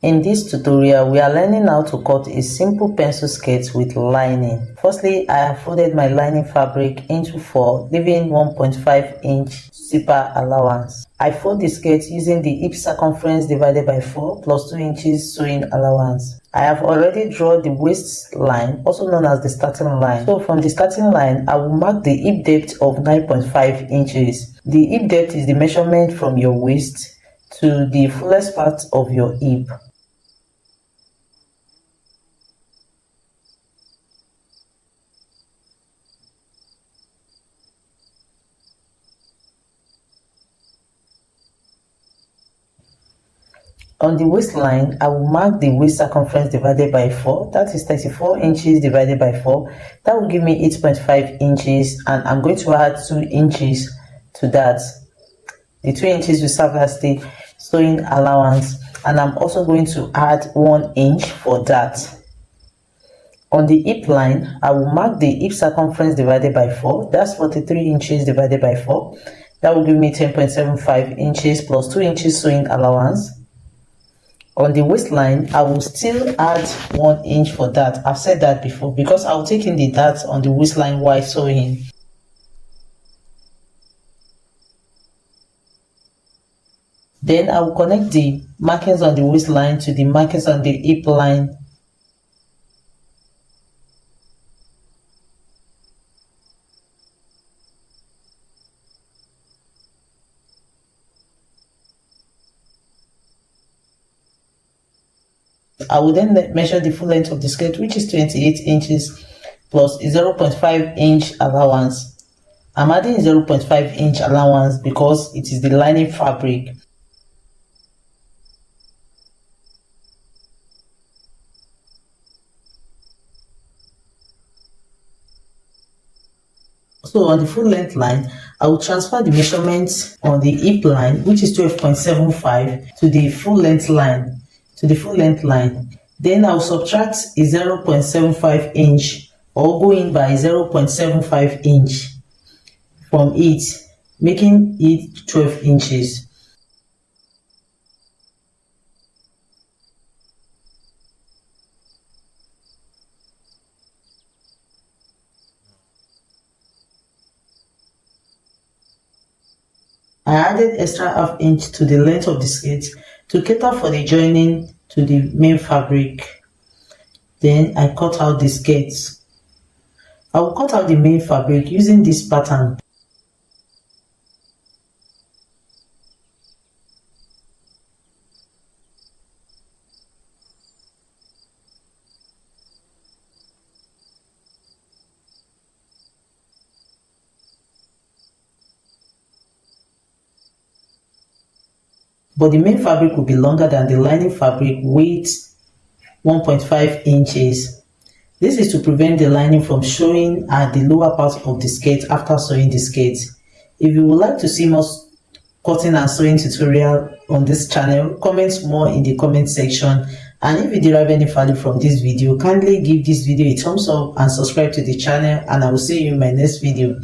In this tutorial, we are learning how to cut a simple pencil skirt with lining. Firstly, I have folded my lining fabric into 4, leaving 1.5 inch zipper allowance. I fold the skirt using the hip circumference divided by 4 plus 2 inches sewing allowance. I have already drawn the waist line, also known as the starting line. So from the starting line, I will mark the hip depth of 9.5 inches. The hip depth is the measurement from your waist to the fullest part of your hip. On the waistline, I will mark the waist circumference divided by 4, that is 34 inches divided by 4, that will give me 8.5 inches, and I'm going to add 2 inches to that. The 2 inches will serve as the sewing allowance, and I'm also going to add 1 inch for that. On the hip line, I will mark the hip circumference divided by 4, that's 43 inches divided by 4, that will give me 10.75 inches plus 2 inches sewing allowance. On the waistline, I will still add 1 inch for that. I've said that before because I'll take in the darts on the waistline while sewing. Then I will connect the markings on the waistline to the markings on the hip line. I will then measure the full length of the skirt, which is 28 inches plus 0.5 inch allowance. I'm adding 0.5 inch allowance because it is the lining fabric. So on the full length line, I will transfer the measurements on the hip line, which is 12.75, to the full length line. Then I'll subtract a 0.75 inch or go in by 0.75 inch from it, making it 12 inches. I added extra half inch to the length of the skirt to cater for the joining to the main fabric. Then I cut out the skirts. I will cut out the main fabric using this pattern. But the main fabric will be longer than the lining fabric with 1.5 inches. This is to prevent the lining from showing at the lower part of the skirt after sewing the skirt. If you would like to see more cutting and sewing tutorial on this channel, comment more in the comment section. And if you derive any value from this video, kindly give this video a thumbs up and subscribe to the channel, and I will see you in my next video.